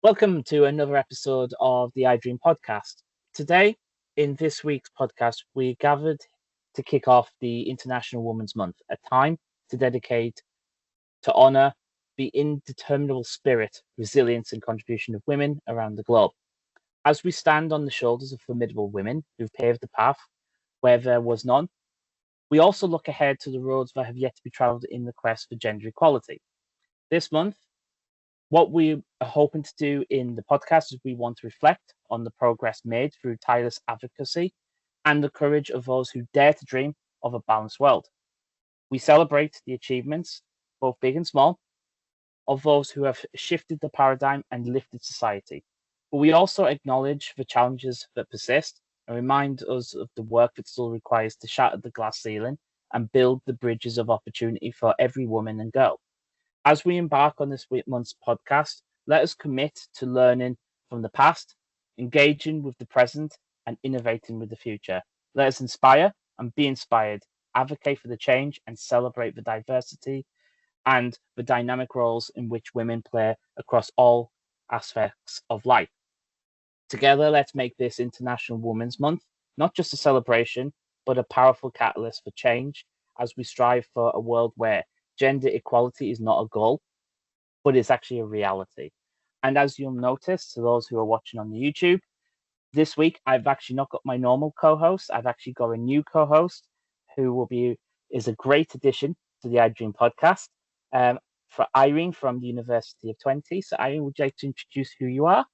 Welcome to another episode of the IDRiM Podcast. Today, in this week's podcast, we gathered to kick off the International Women's Month, a time to dedicate to honour the indeterminable spirit, resilience and contribution of women around the globe. As we stand on the shoulders of formidable women who've paved the path where there was none, we also look ahead to the roads that have yet to be travelled in the quest for gender equality. This month, what we are hoping to do in the podcast is we want to reflect on the progress made through tireless advocacy and the courage of those who dare to dream of a balanced world. We celebrate the achievements, both big and small, of those who have shifted the paradigm and lifted society. But we also acknowledge the challenges that persist and remind us of the work that still requires to shatter the glass ceiling and build the bridges of opportunity for every woman and girl. As we embark on this month's podcast, let us commit to learning from the past, engaging with the present, and innovating with the future. Let us inspire and be inspired, advocate for the change, and celebrate the diversity and the dynamic roles in which women play across all aspects of life. Together, let's make this International Women's Month not just a celebration, but a powerful catalyst for change as we strive for a world where gender equality is not a goal, but it's actually a reality. And as you'll notice, to those who are watching on the YouTube, this week I've actually not got my normal co-host. I've actually got a new co-host who is a great addition to the IDRiM podcast, for Irene from the University of Twente. So Irene, would you like to introduce who you are?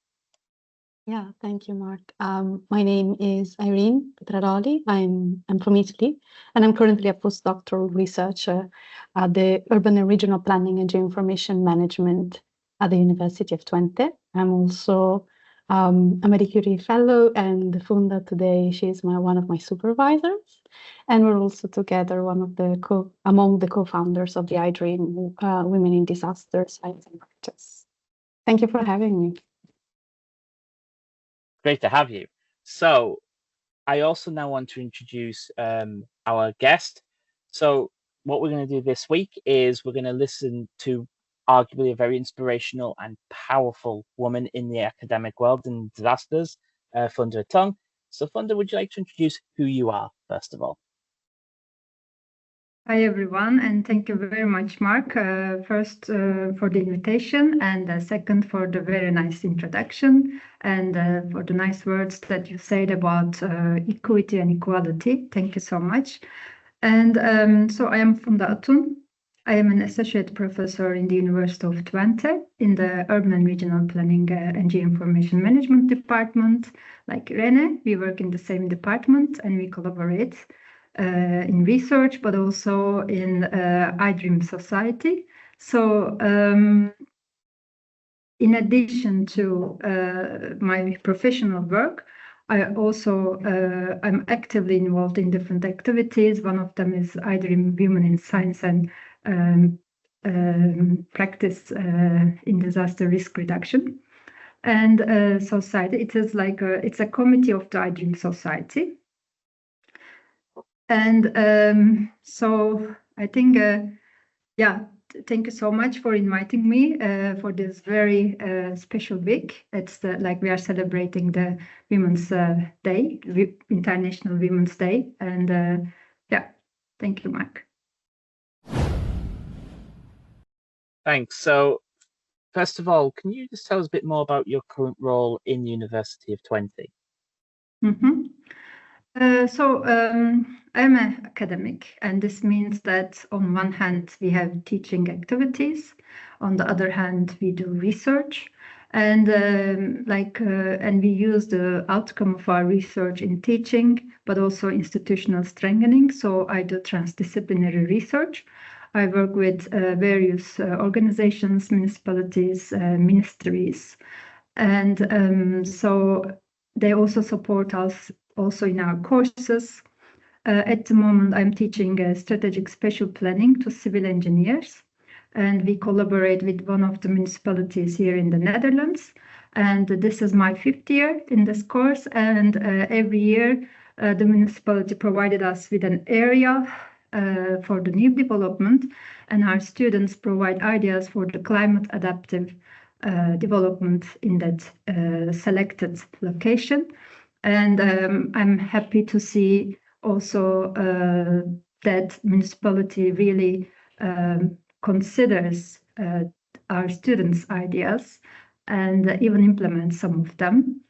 Yeah, thank you, Mark. My name is Irene Petraroli. I'm from Italy, and I'm currently a postdoctoral researcher at the Urban and Regional Planning and Geoinformation Management at the University of Twente. I'm also a Marie Curie Fellow, and Funda today, she's one of my supervisors, and we're also together among the co-founders of the IDRiM Women in Disaster Science and Practice. Thank you for having me. Great to have you. So I also now want to introduce our guest. So what we're going to do this week is we're going to listen to arguably a very inspirational and powerful woman in the academic world in disasters, Funda Atun. So Funda, would you like to introduce who you are, first of all? Hi, everyone, and thank you very much, Mark, first for the invitation, and second for the very nice introduction, and for the nice words that you said about equity and equality. Thank you so much. And so I am Funda Atun. I am an associate professor in the University of Twente in the Urban and Regional Planning and Geoinformation Management department. Like Irene, we work in the same department and we collaborate in research, but also in IDRiM Society. So in addition to my professional work, I'm actively involved in different activities. One of them is IDRiM Women in Science and Practice in Disaster Risk Reduction. And society, it's a committee of the IDRiM Society. And so I think, thank you so much for inviting me for this very special week. It's like we are celebrating the Women's Day, International Women's Day. And thank you, Mark. Thanks. So first of all, can you just tell us a bit more about your current role in the University of Twente? Mm-hmm. I'm an academic, and this means that on one hand we have teaching activities, on the other hand we do research, and we use the outcome of our research in teaching, but also institutional strengthening. So I do transdisciplinary research. I work with various organizations, municipalities, ministries, and so they also support us also in our courses. At the moment, I'm teaching strategic spatial planning to civil engineers, and we collaborate with one of the municipalities here in the Netherlands. And this is my 5th year in this course, and every year the municipality provided us with an area for the new development, and our students provide ideas for the climate adaptive development in that selected location. And I'm happy to see also that municipality really considers our students' ideas and even implements some of them.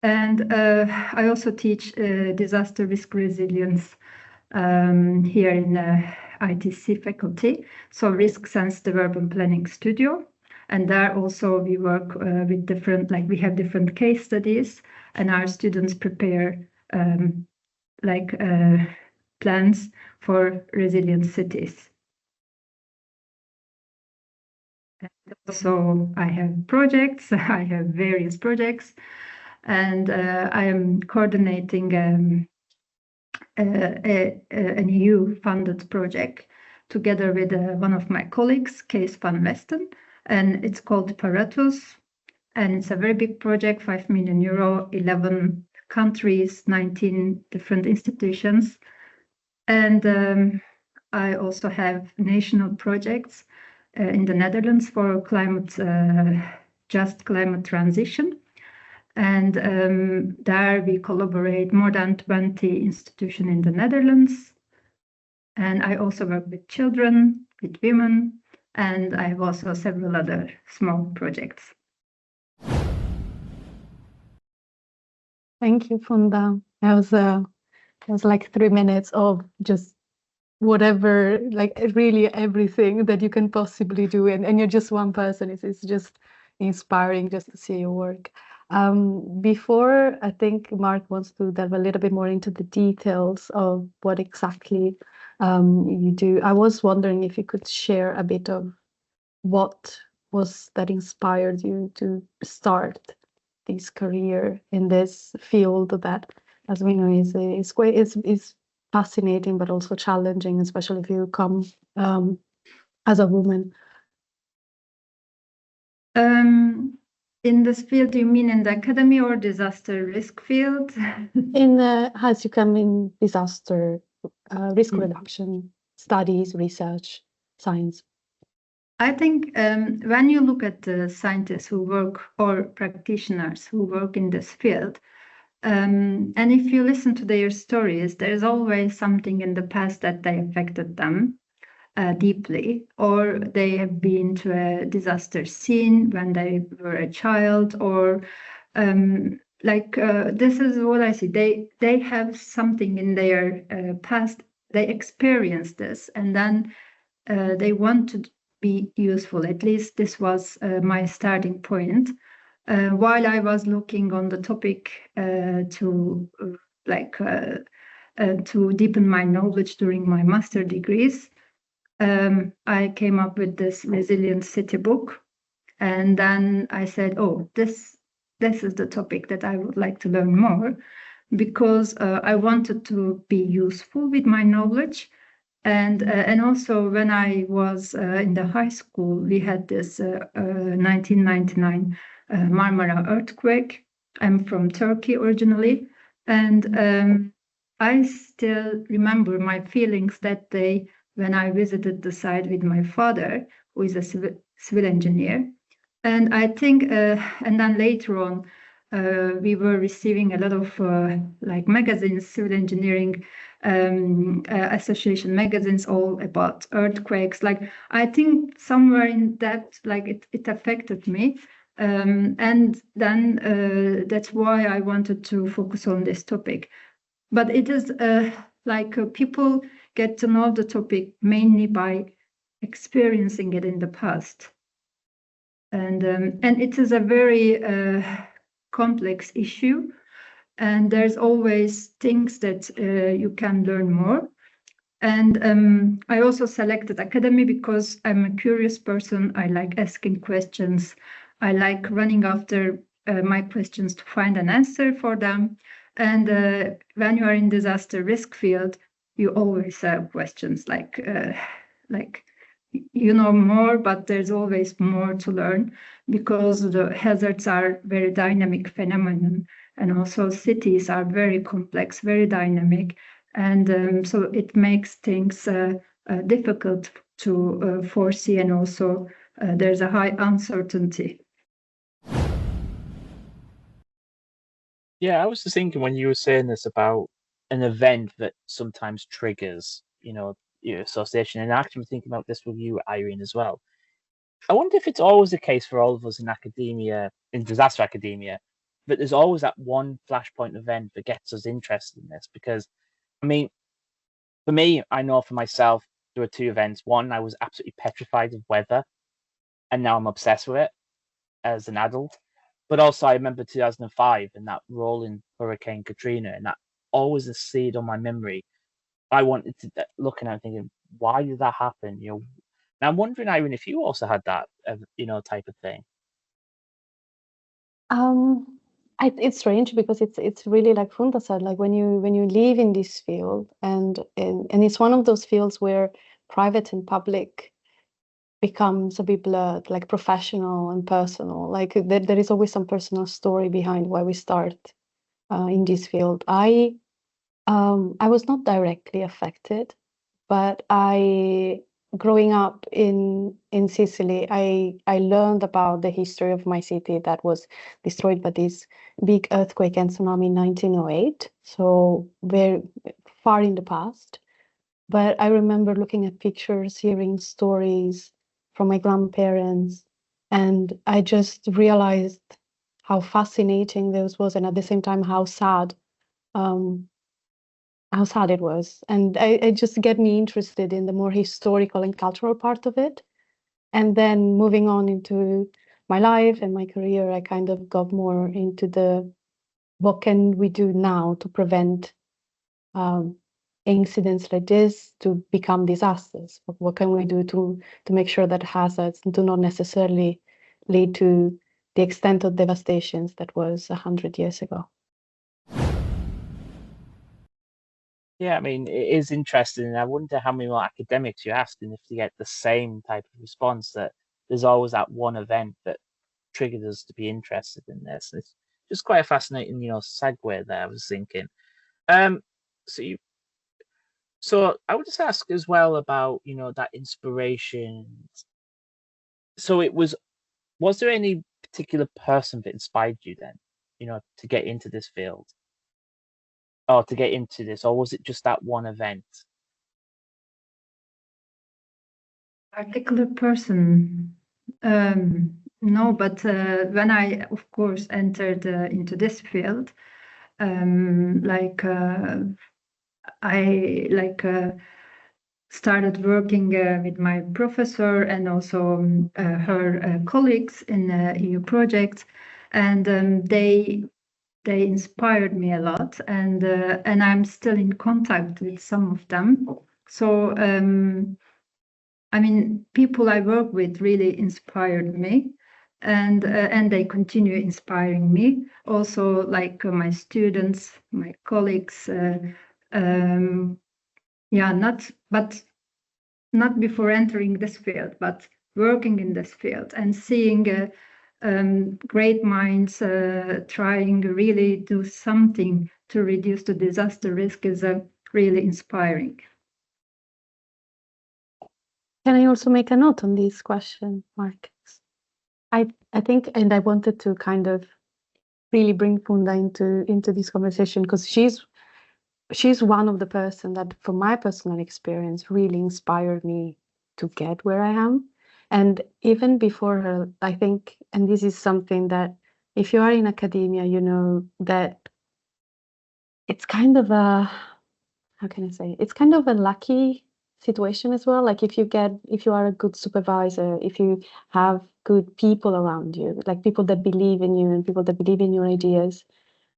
And I also teach disaster risk resilience here in ITC faculty, so risk sensitive urban planning studio. And there also we work with different, like we have different case studies, and our students prepare plans for resilient cities. And also I have projects, I have various projects, and I am coordinating an EU-funded project together with one of my colleagues, Kees van Westen, and it's called Paratus, and it's a very big project, 5 million euro, 11 countries, 19 different institutions. And I also have national projects in the Netherlands for just climate transition. And there we collaborate more than 20 institutions in the Netherlands. And I also work with children, with women, and I have also several other small projects. Thank you, Funda. That was like 3 minutes of just whatever, like really everything that you can possibly do, and you're just one person. It's just inspiring just to see your work. Before, I think Mark wants to delve a little bit more into the details of what exactly you do. I was wondering if you could share a bit of what was that inspired you to start this career in this field that, as we know, is fascinating but also challenging, especially if you come as a woman. In this field, do you mean in the academy or disaster risk field? As you come in disaster risk reduction studies, research, science. I think when you look at the scientists who work or practitioners who work in this field, and if you listen to their stories, there's always something in the past that they affected them deeply, or they have been to a disaster scene when they were a child, or this is what I see. They have something in their past. They experience this, and then they want to be useful. At least this was my starting point. While I was looking on the topic to deepen my knowledge during my master degrees, I came up with this Resilient City book, and then I said, "Oh, this is the topic that I would like to learn more," because I wanted to be useful with my knowledge. And also when I was in the high school, we had this 1999 Marmara earthquake. I'm from Turkey originally, and I still remember my feelings that day when I visited the site with my father, who is a civil engineer. And I think, and then later on, we were receiving a lot of magazines, civil engineering association magazines, all about earthquakes. Like, I think somewhere in that, it affected me. And then that's why I wanted to focus on this topic. But it is people get to know the topic mainly by experiencing it in the past. And it is a very complex issue, and there's always things that you can learn more. And I also selected academy because I'm a curious person. I like asking questions. I like running after my questions to find an answer for them. And when you are in disaster risk field, you always have questions like you know more, but there's always more to learn, because the hazards are very dynamic phenomenon, and also cities are very complex, very dynamic, and so it makes things difficult to foresee, and also there's a high uncertainty. Yeah, I was just thinking when you were saying this about an event that sometimes triggers, your association, and actually thinking about this with you, Irene, as well. I wonder if it's always the case for all of us in academia, in disaster academia, that there's always that one flashpoint event that gets us interested in this. Because, I mean, for me, I know for myself, there were two events. One, I was absolutely petrified of weather, and now I'm obsessed with it as an adult. But also, I remember 2005 and that rolling Hurricane Katrina, and that always a seed on my memory. I wanted to looking at it thinking, why did that happen? And I'm wondering, Irene, if you also had that, type of thing. It's strange because it's really like Funda said, like when you live in this field, and it's one of those fields where private and public becomes a bit blurred, like professional and personal. Like there is always some personal story behind why we start in this field. I was not directly affected, but growing up in Sicily, I learned about the history of my city that was destroyed by this big earthquake and tsunami in 1908. So very far in the past. But I remember looking at pictures, hearing stories from my grandparents, and I just realized how fascinating this was, and at the same time um, how sad it was. And it just get me interested in the more historical and cultural part of it. And then moving on into my life and my career, I kind of got more into what can we do now to prevent um, incidents like this to become disasters? What can we do to make sure that hazards do not necessarily lead to the extent of devastations that was 100 years ago? Yeah, I mean, it is interesting, and I wonder how many more academics you ask, and if you get the same type of response that there's always that one event that triggered us to be interested in this. It's just quite a fascinating, segue there. I was thinking. Um, so you, so I would just ask as well about, that inspiration. So was there any particular person that inspired you then, to get into this field, or to get into this, or was it just that one event? Particular person. No, but when I, of course, entered into this field, I started working with my professor and also her colleagues in EU projects, and they inspired me a lot, and I'm still in contact with some of them. So I mean, people I work with really inspired me, and they continue inspiring me. Also, like my students, my colleagues. Yeah, not before entering this field, but working in this field and seeing great minds trying to really do something to reduce the disaster risk is really inspiring. Can I also make a note on this question, Mark? I think, and I wanted to kind of really bring Funda into this conversation because she's one of the person that, from my personal experience, really inspired me to get where I am. And even before her, I think, and this is something that if you are in academia, you know that it's kind of a, how can I say, it's kind of a lucky situation as well. Like if you are a good supervisor, if you have good people around you, like people that believe in you and people that believe in your ideas,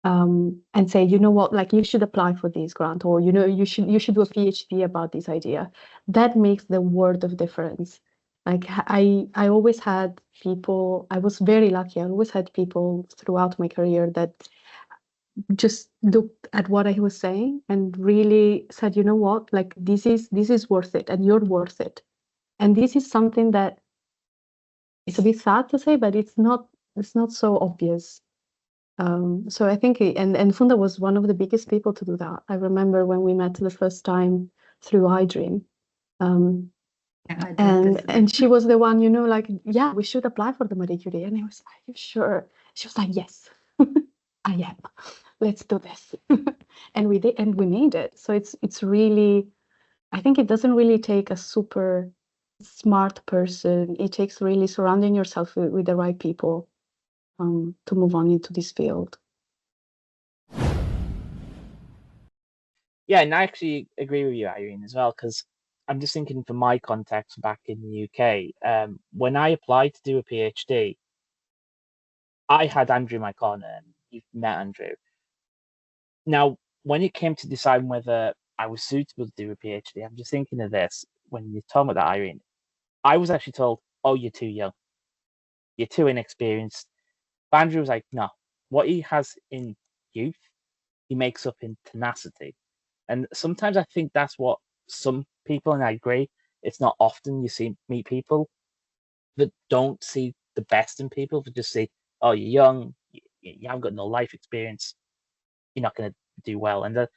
and say, you know what, like you should apply for this grant, or you should do a PhD about this idea. That makes the world of difference. Like I always had people. I was very lucky. I always had people throughout my career that just looked at what I was saying and really said, you know what, like this is worth it, and you're worth it. And this is something that it's a bit sad to say, but it's not so obvious. So I think, and Funda was one of the biggest people to do that. I remember when we met the first time through IDRiM, Yeah, and she was the one, like, yeah, we should apply for the Marie Curie. And I was, are you sure? She was like, yes, I am. let's do this. And we did, and we made it. So it's really, I think it doesn't really take a super smart person. It takes really surrounding yourself with the right people to move on into this field. Yeah, and I actually agree with you, Irene, as well, because I'm just thinking from my context back in the UK, when I applied to do a PhD, I had Andrew in my corner, and you've met Andrew. Now, when it came to deciding whether I was suitable to do a PhD, I'm just thinking of this when you're talking about that, Irene. I was actually told, oh, you're too young, you're too inexperienced. But Andrew was like, no, what he has in youth, he makes up in tenacity. And sometimes I think that's what some people, and I agree, it's not often you meet people that don't see the best in people, that just say, oh, you're young, you haven't got no life experience, you're not going to do well. And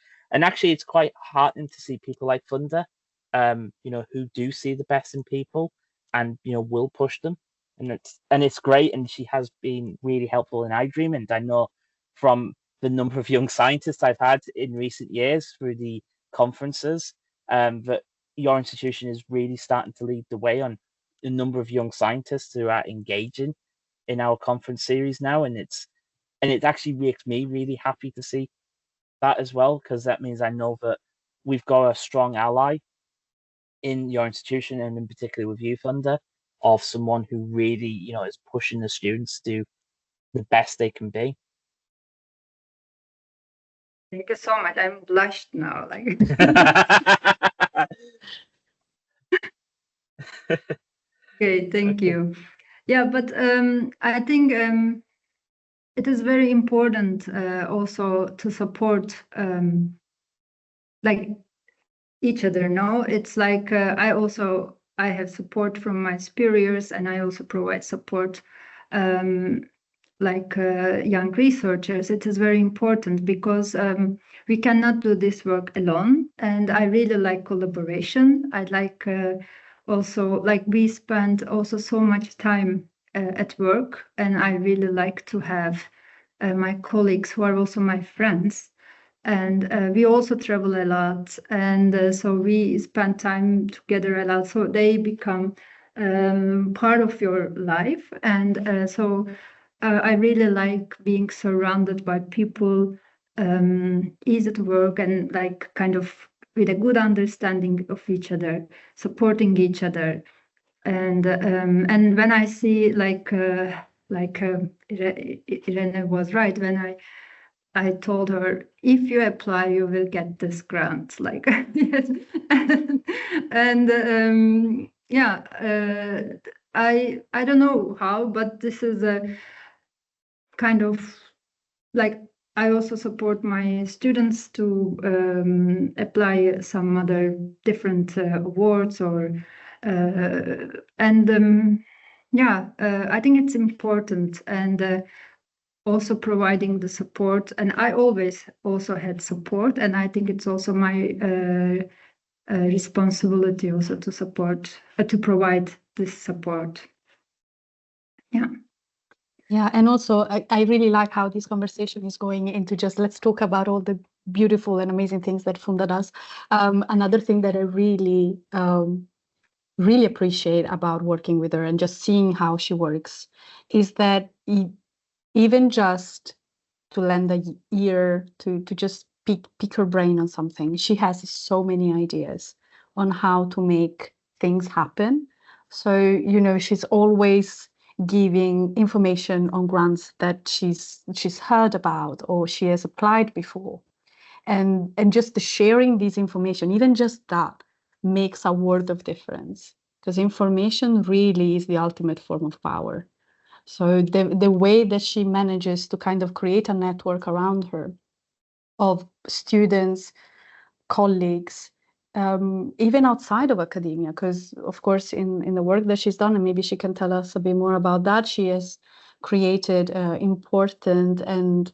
actually, it's quite heartening to see people like Funda, who do see the best in people and will push them. And it's great, and she has been really helpful in IDRiM. And I know from the number of young scientists I've had in recent years through the conferences, that your institution is really starting to lead the way on the number of young scientists who are engaging in our conference series now, and it actually makes me really happy to see that as well, because that means I know that we've got a strong ally in your institution, and in particular with you, Funda, of someone who really, is pushing the students to do the best they can be. Thank you so much. I'm blushed now. Okay, thank you. Yeah, but I think it is very important also to support each other. No, it's like I have support from my superiors, and I also provide support young researchers. It is very important because we cannot do this work alone, and I really like collaboration. I like we spend also so much time at work, and I really like to have my colleagues who are also my friends. And we also travel a lot, and so we spend time together a lot, so they become part of your life. And so I really like being surrounded by people, easy to work, and kind of with a good understanding of each other, supporting each other. And when I see Irene was right when I told her, if you apply, you will get this grant. Yes. And I don't know how, but this is a kind of I also support my students to apply some other different awards I think it's important, and also providing the support. And I always also had support, and I think it's also my responsibility also to support, to provide this support. Yeah, and also I really like how this conversation is going into just let's talk about all the beautiful and amazing things that Funda does. Another thing that I really really appreciate about working with her and just seeing how she works is that even just to lend an ear to just pick her brain on something, she has so many ideas on how to make things happen. So she's always giving information on grants that she's heard about or she has applied before, and just the sharing this information, even just that makes a world of difference, because information really is the ultimate form of power. So the way that she manages to kind of create a network around her of students, colleagues, even outside of academia, because of course in the work that she's done, and maybe she can tell us a bit more about that, she has created important and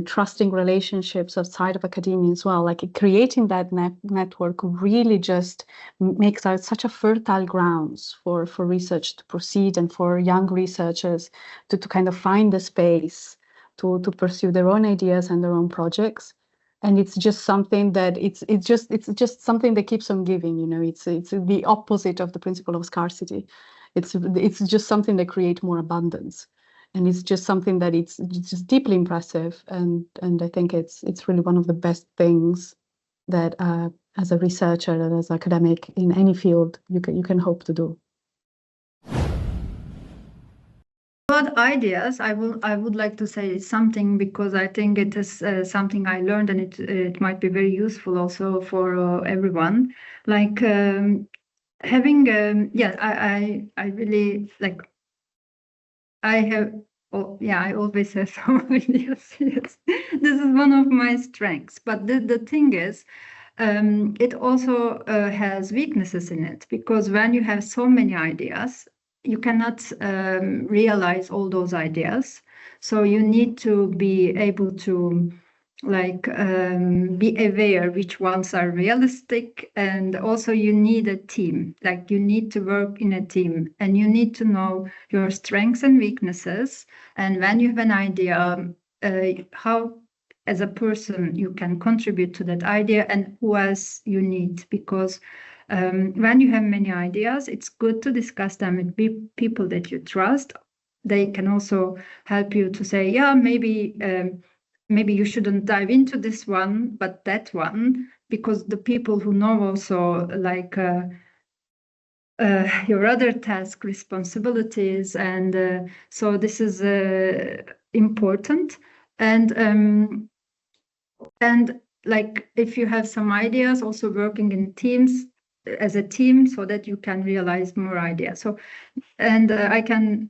trusting relationships outside of academia as well. Like creating that network really just makes out such a fertile grounds for research to proceed, and for young researchers to kind of find the space to pursue their own ideas and their own projects. And it's just something that it's just something that keeps on giving. It's the opposite of the principle of scarcity. It's just something that creates more abundance, and it's just something that it's just deeply impressive. And I think it's really one of the best things that as a researcher and as an academic in any field you can hope to do. About ideas, I would like to say something, because I think it is something I learned, and it might be very useful also for everyone. Like having I really like. I have. Oh, yeah, I always have some ideas. Yes, this is one of my strengths. But the thing is, it also has weaknesses in it, because when you have so many ideas, you cannot realize all those ideas. So you need to be able to be aware which ones are realistic, and also you need a team. Like you need to work in a team, and you need to know your strengths and weaknesses. And when you have an idea, how as a person you can contribute to that idea, and who else you need, because when you have many ideas, it's good to discuss them with people that you trust. They can also help you to say, yeah, maybe you shouldn't dive into this one, but that one, because the people who know also your other task responsibilities, and so this is important. And like if you have some ideas, also working in teams as a team, so that you can realize more ideas. So, and I can,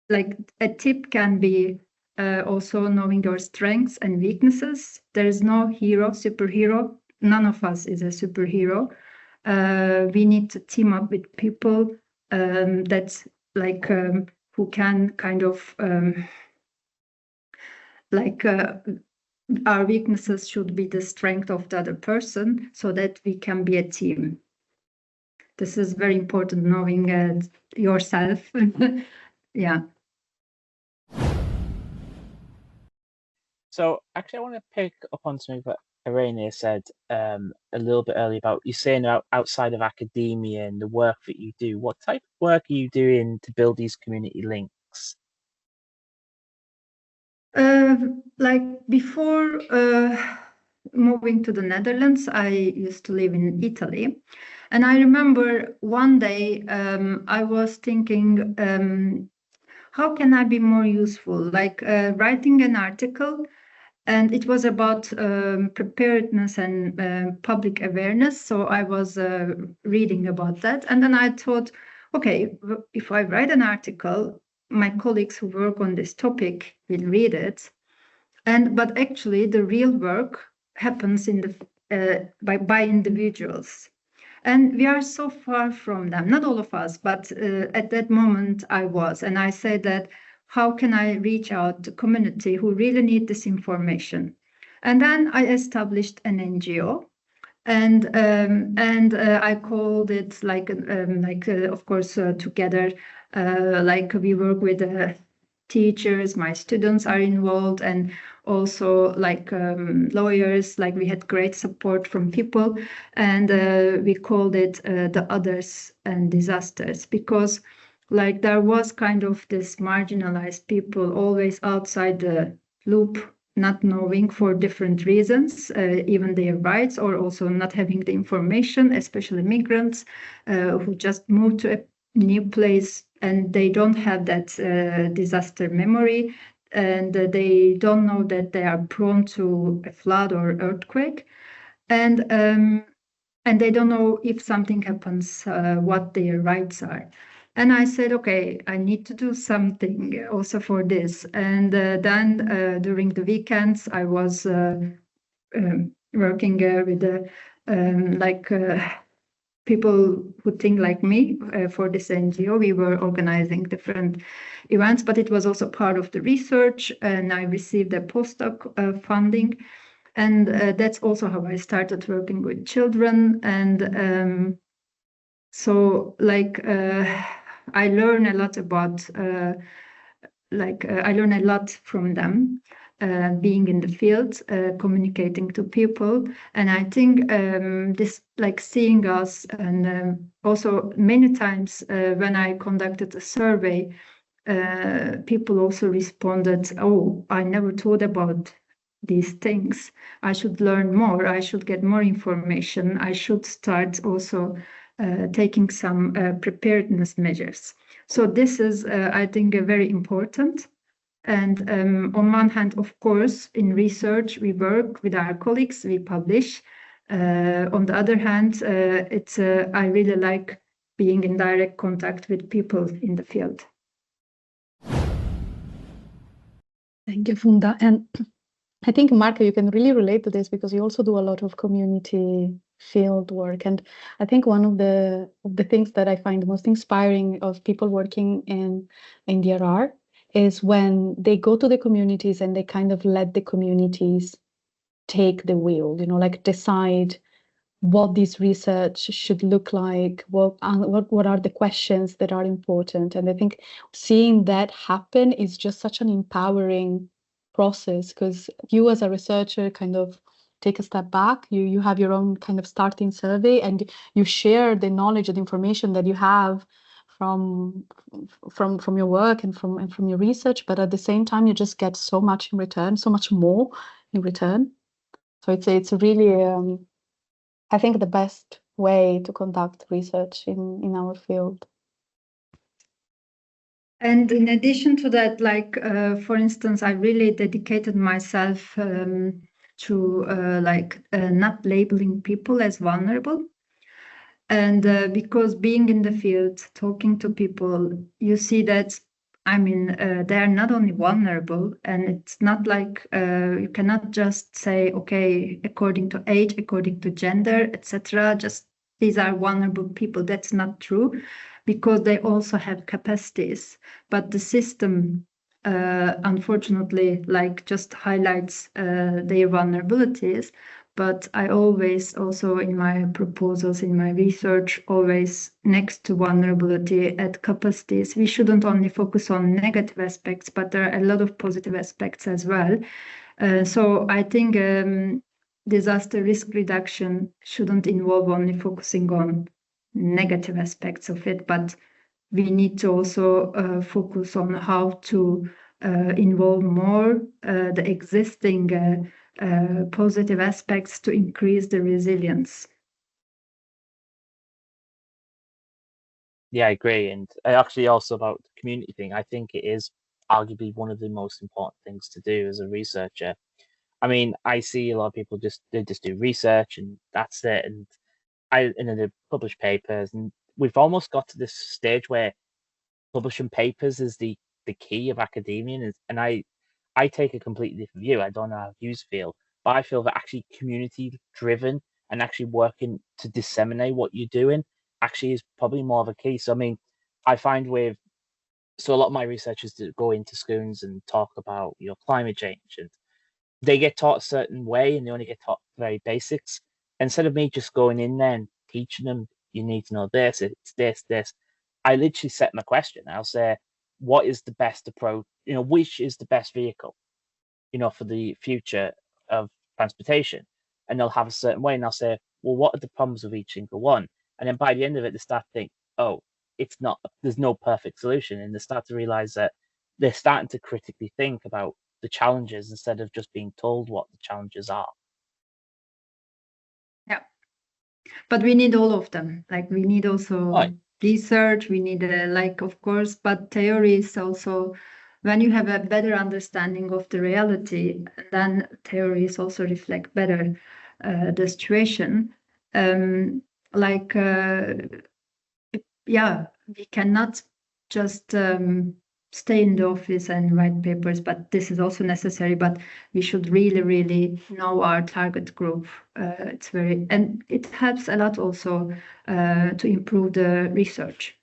like a tip can be also knowing your strengths and weaknesses. There is no superhero. None of us is a superhero. We need to team up with people that's like who can kind of our weaknesses should be the strength of the other person, so that we can be a team. This is very important, knowing yourself. Yeah. So actually, I want to pick up on something that Irene said a little bit earlier about you saying outside of academia and the work that you do. What type of work are you doing to build these community links? Like before moving to the Netherlands, I used to live in Italy. And I remember one day I was thinking, how can I be more useful? Like writing an article, and it was about preparedness and public awareness. So I was reading about that. And then I thought, okay, if I write an article, my colleagues who work on this topic will read it. But actually, the real work happens in the by individuals. And we are so far from them, not all of us, but at that moment I was. And I said that, how can I reach out to community who really need this information? And then I established an NGO, and I called it of course, together, like we work with teachers, my students are involved, and also like lawyers. Like we had great support from people, and we called it the others and disasters, because like there was kind of this marginalized people always outside the loop, not knowing for different reasons, even their rights, or also not having the information, especially migrants who just moved to a new place, and they don't have that disaster memory, and they don't know that they are prone to a flood or earthquake, and they don't know if something happens, what their rights are. And I said, okay, I need to do something also for this. And then during the weekends, I was working with people who think like me for this NGO. We were organizing different events, but it was also part of the research, and I received a postdoc funding. And that's also how I started working with children. And so like I learn a lot about I learn a lot from them, being in the field, communicating to people. And I think this, like seeing us, and also many times when I conducted a survey, people also responded, oh, I never thought about these things. I should learn more. I should get more information. I should start also taking some preparedness measures. So this is, I think, very important. And on one hand, of course, in research, we work with our colleagues, we publish. On the other hand, I really like being in direct contact with people in the field. Thank you, Funda. And I think, Marco, you can really relate to this because you also do a lot of community field work. And I think one of the things that I find most inspiring of people working in DRR is when they go to the communities and they kind of let the communities take the wheel, like decide what this research should look like, what are the questions that are important. And I think seeing that happen is just such an empowering process, because you as a researcher kind of take a step back, you have your own kind of starting survey, and you share the knowledge and information that you have from your work and from your research, but at the same time you just get so much in return, so much more in return. So it's really I think the best way to conduct research in our field. And in addition to that, for instance, I really dedicated myself to not labeling people as vulnerable. And because being in the field, talking to people, you see that, they are not only vulnerable, and it's not like you cannot just say, okay, according to age, according to gender, etc., just these are vulnerable people. That's not true, because they also have capacities. But the system, unfortunately, just highlights their vulnerabilities. But I always also in my proposals, in my research, always next to vulnerability add capacities. We shouldn't only focus on negative aspects, but there are a lot of positive aspects as well. So I think disaster risk reduction shouldn't involve only focusing on negative aspects of it, but we need to also focus on how to involve more the existing positive aspects to increase the resilience. Yeah, I agree. And actually also about the community thing, I think it is arguably one of the most important things to do as a researcher. I mean, I see a lot of people they just do research and that's it. And they publish papers, and we've almost got to this stage where publishing papers is the key of academia. And I take a completely different view. I don't know how you feel, but I feel that actually community driven and actually working to disseminate what you're doing actually is probably more of a key. So I mean, I find so a lot of my researchers do go into schools and talk about climate change, and they get taught a certain way and they only get taught very basics. Instead of me just going in there and teaching them, you need to know this, it's this. I literally set my question. I'll say, what is the best approach? Which is the best vehicle, for the future of transportation? And they'll have a certain way. And I'll say, well, what are the problems with each single one? And then by the end of it, they start to think, oh, there's no perfect solution. And they start to realize that they're starting to critically think about the challenges instead of just being told what the challenges are. Yeah. But we need all of them. We need also research, we need of course, but theory is also, when you have a better understanding of the reality, then theories also reflect better the situation. We cannot just stay in the office and write papers, but this is also necessary, but we should really, really know our target group. And it helps a lot also to improve the research.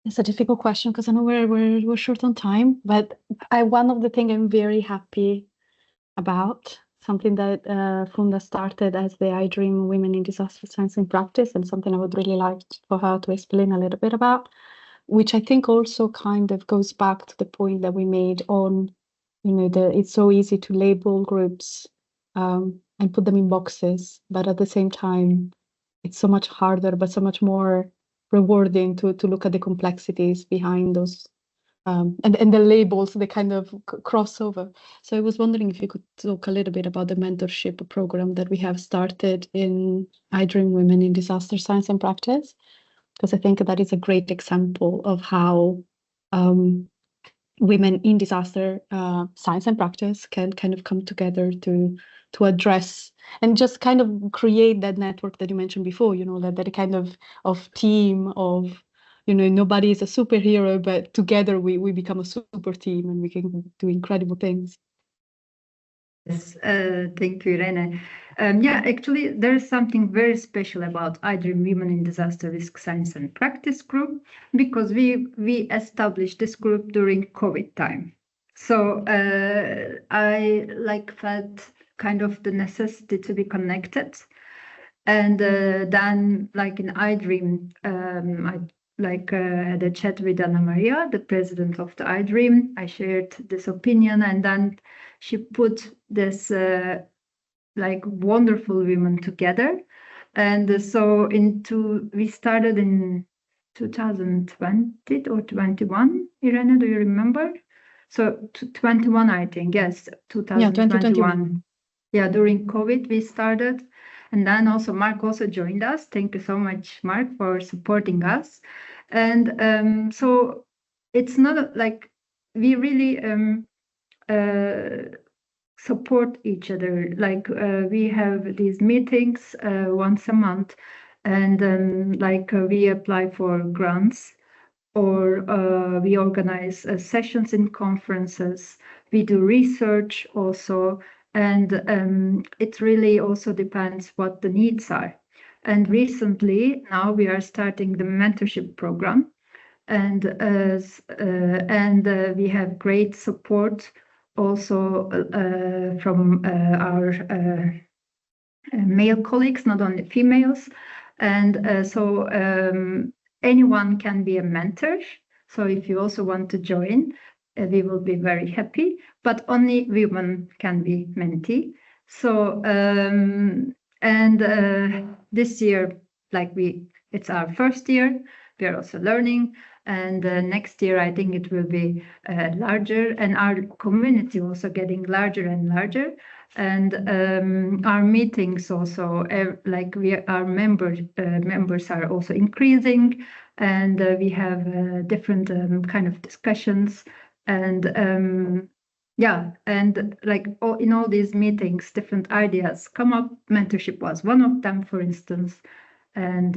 It's a difficult question because I know we're short on time, but one of the things I'm very happy about, something that Funda started as the IDRiM Women in Disaster Science in Practice, and something I would really like for her to explain a little bit about. which I think also kind of goes back to the point that we made on, it's so easy to label groups and put them in boxes, but at the same time, it's so much harder, but so much more rewarding to look at the complexities behind those and the labels, the kind of crossover. So I was wondering if you could talk a little bit about the mentorship program that we have started in IDRiM Women in Disaster Science and Practice, because I think that is a great example of how women in disaster science and practice can kind of come together to address and just kind of create that network that you mentioned before, that kind of team of, nobody is a superhero, but together we become a super team and we can do incredible things. Yes, thank you, Irene. Actually, there is something very special about IDRiM Women in Disaster Risk Science and Practice group, because we established this group during COVID time. So I felt kind of the necessity to be connected. And then, in IDRiM, I had a chat with Anna Maria, the president of the IDRiM. I shared this opinion, and then she put this wonderful women together. And so we started in 2020 or 21. Irene, do you remember? So 21, I think. Yes, 2021. Yeah, during COVID we started. And then also Mark also joined us. Thank you so much, Mark, for supporting us. And so it's not we really support each other. We have these meetings once a month, and we apply for grants, or we organize sessions in conferences. We do research also. And it really also depends what the needs are. And recently, now we are starting the mentorship program, and we have great support also from our male colleagues, not only females. And so anyone can be a mentor. So if you also want to join, we will be very happy, but only women can be mentee. So, this year, it's our first year, we are also learning, and next year, I think it will be larger, and our community also getting larger and larger. And our meetings also, our members are also increasing, and we have different kind of discussions. And in all these meetings, different ideas come up. Mentorship was one of them, for instance. And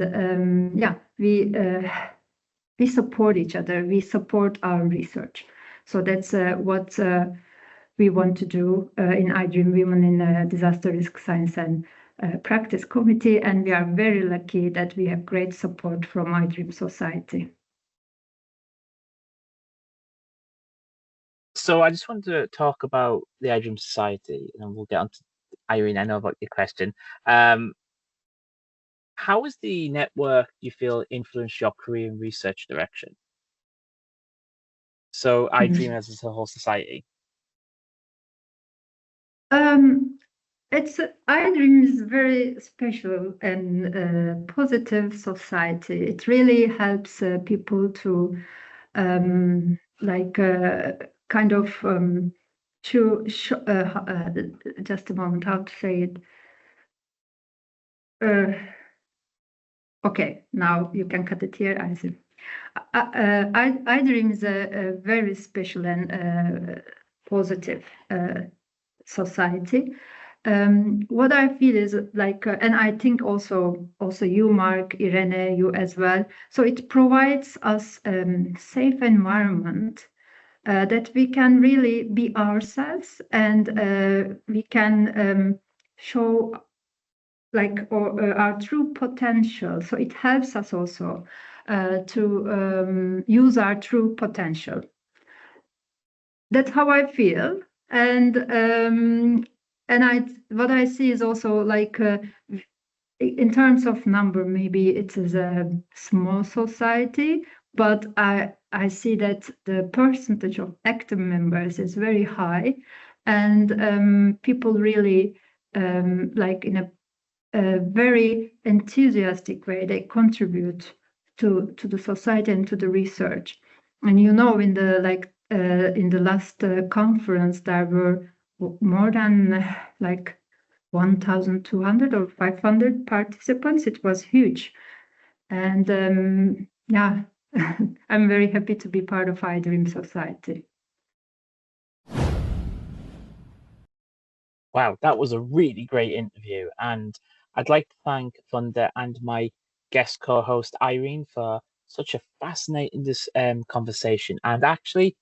we support each other. We support our research. So that's what we want to do in IDRiM Women in Disaster Risk Science and Practice Committee. And we are very lucky that we have great support from IDRiM Society. So I just wanted to talk about the IDRiM Society, and then we'll get on to Irene. I know about your question. How has the network, you feel, influenced your career in research direction? So IDRiM as a whole society. IDRiM is very special and positive society. It really helps people to kind of just a moment, how to say it. Okay, now you can cut it here. I see. IDRiM is a very special and positive society. What I feel is and I think also you, Mark, Irene, you as well. So it provides us a safe environment that we can really be ourselves, and we can show our true potential. So it helps us also to use our true potential. That's how I feel. And what I see is also in terms of number, maybe it is a small society, but I see that the percentage of active members is very high, and people really like in a very enthusiastic way they contribute to the society and to the research. And in the last conference there were more than 1,200 or 500 participants. It was huge. And I'm very happy to be part of IDRiM Society. Wow, that was a really great interview. And I'd like to thank Funda and my guest co-host Irene for such a fascinating conversation. And actually,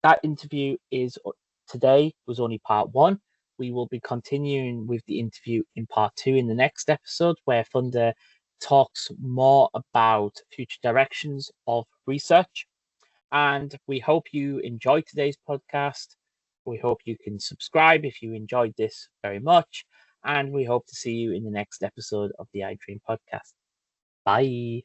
that interview today was only part one. We will be continuing with the interview in part two in the next episode, where Funda talks more about future directions of research. And we hope you enjoyed today's podcast. We hope you can subscribe if you enjoyed this very much. And we hope to see you in the next episode of the IDRiM Podcast. Bye.